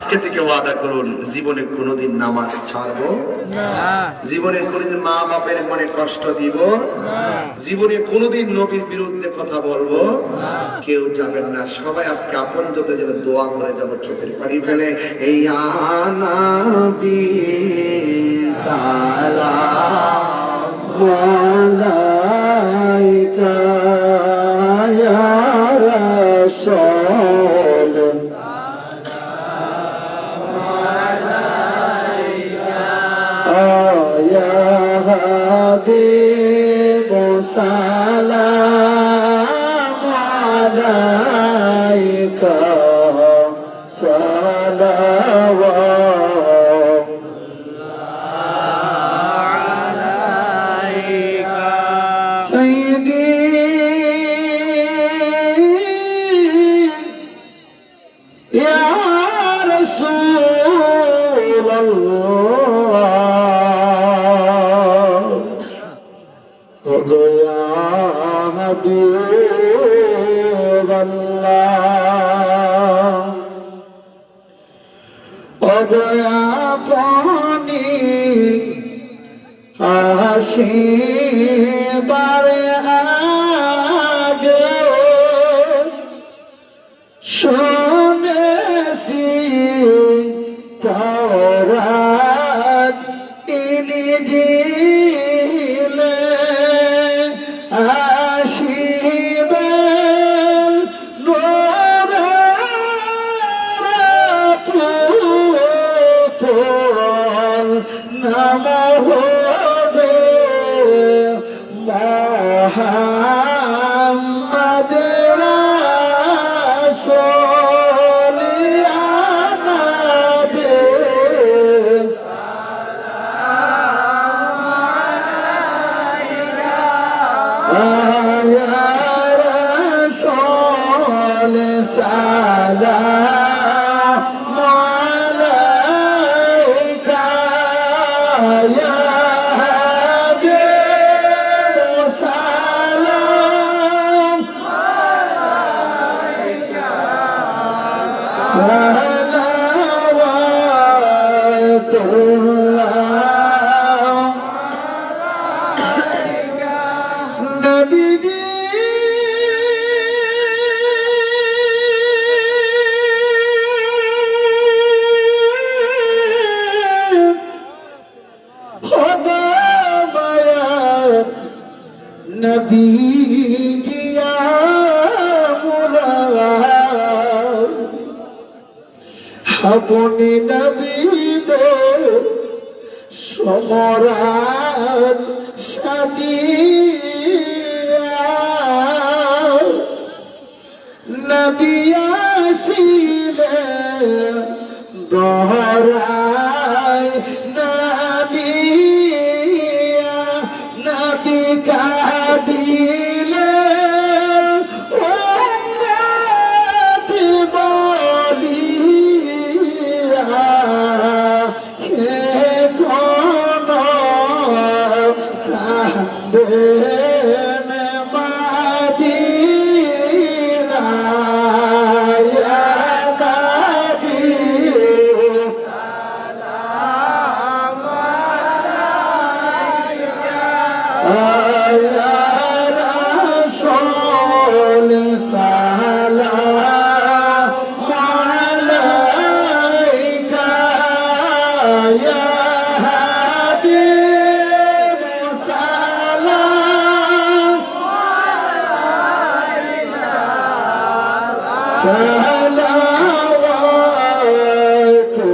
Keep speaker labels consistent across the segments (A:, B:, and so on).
A: আজকে থেকে ওয়াদা করুন, জীবনে কোনোদিন নামাজ ছাড়বো না, জীবনে কোনোদিন মা বাপের মনে কষ্ট দিব না, জীবনে কোনোদিন নবীর বিরুদ্ধে কথা বলবো না। কেউ যাবেন না, সবাই আজকে আপন যত যেন দোয়া করে যাব, চোখের পানি ফেলে। এই নবী সালাম আলাইকা ইয়া রাসূল, সালাম আলাইকা সালাওয়াতুল্লাহ আলাইকা সাইয়্যিদি ইয়া রাসূলুল্লাহ গয়া হাবিবাল্লাহ গয়া পানি আসিবারে আগে শুনেছি তাওরাত ইনজিলে আসিবেন নূরের নাম হবে মুহাম্মদ রাসূল ইয়া নবী ইয়া রাসূল সালাম আলাইকা ইয়া হাবিব সালাম আলাইকা সালাওয়াতুল্লাহ নবীজি খোদা মায়া নবীজি আমুলা আপনি নবী দো সমরান সাদিয়া নবী আসিলে দহরায় নাবিয়া নবী কাদিলে উম্মতি বলিয়া হে কোন কাঁদেন মাদিনা ইয়া নবী সালাম আলাইকা ইয়া রাসূল সালাম আলাইকা ইয়া হাবিব সালাম আলাইকা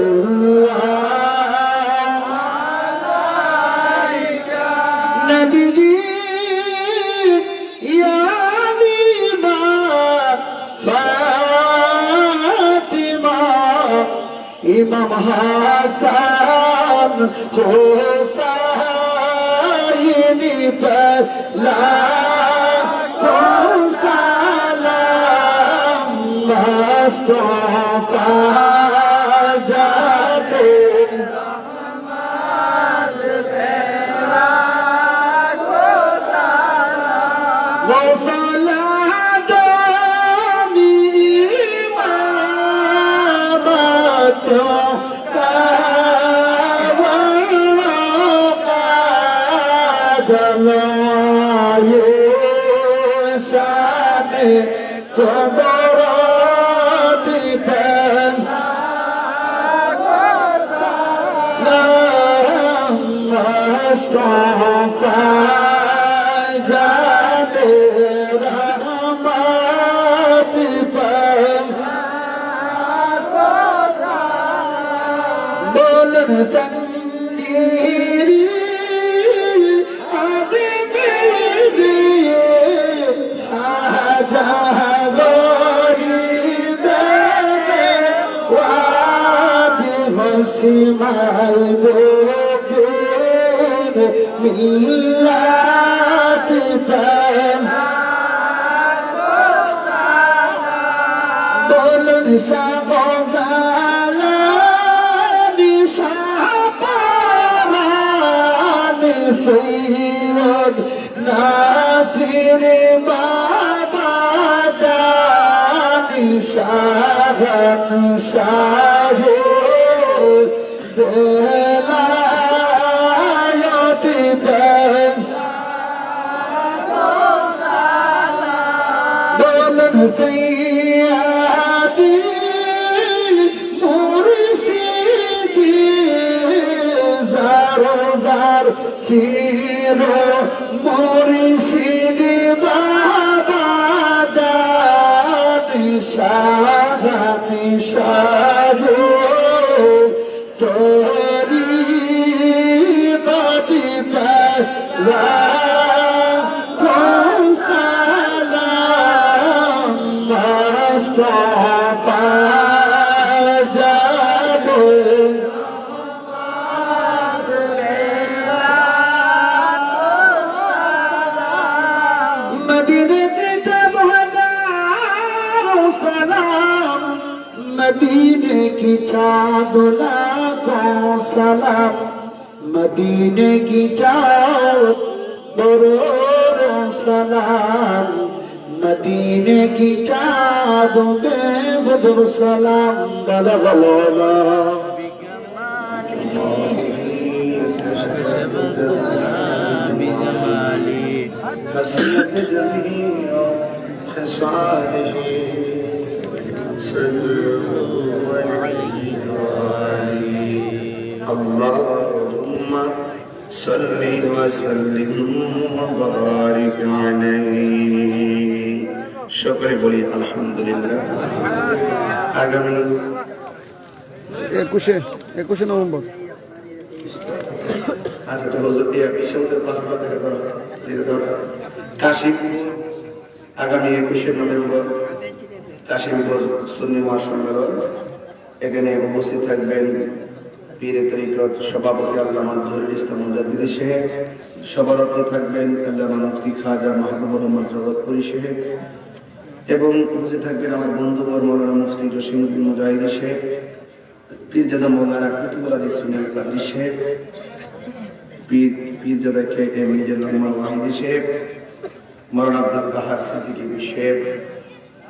A: সালাওয়াতুল্লাহ আলাইকা নবীজি ইয়া লিমা ফাতিমা ইমাম হাসান হুসাইনি পলা সালাম মুস্তাফা জাতে রহমত পেলা কো সালাম ও সালাম ইমাম
B: मदीने की चादुला को सलाम मदीने की चादरो सलाम मदीने की चादो बदर सलाम बलगलोला
A: حسنت جميع خصاله اللهم صل وسلم وبارك عليه شكرا بولي الحمد لله আগামী
C: 21 নভেম্বর
A: আচ্ছা হুজুর দিয়া বিশ্বদের ৫০০০ টাকা করো দিতে দাও কাশীপুর আগামী 21 নভেম্বর কাশীপুর সুন্নি মহাসম্মেলন এখানে উপস্থিত থাকবেন পীরে তরিকত সভাপতি আল্লামা জহুরুল ইসলাম মুজাদ্দিদ সাহেব সভাপতি থাকবেন আল্লামা মুফতি খাজা মাহবুবুর রহমান জগৎপুরী সাহেব এবং উপস্থিত থাকবেন আমার বন্ধুবর মৌলানা মুফতি জসিমউদ্দিন মুজাহিদ সাহেব পীরজাদা মৌলানা কুতুবুল আলী সুনিল কাদরি সাহেব পীরজাদা কে এম মিজানুর রহমান ওয়াহিদি সাহেব মৌলানা আব্দুল কাহার সিদ্দিকী সাহেব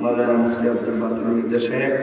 A: মৌলানা মুফতি আব্দুল বাদর মির্জা সাহেব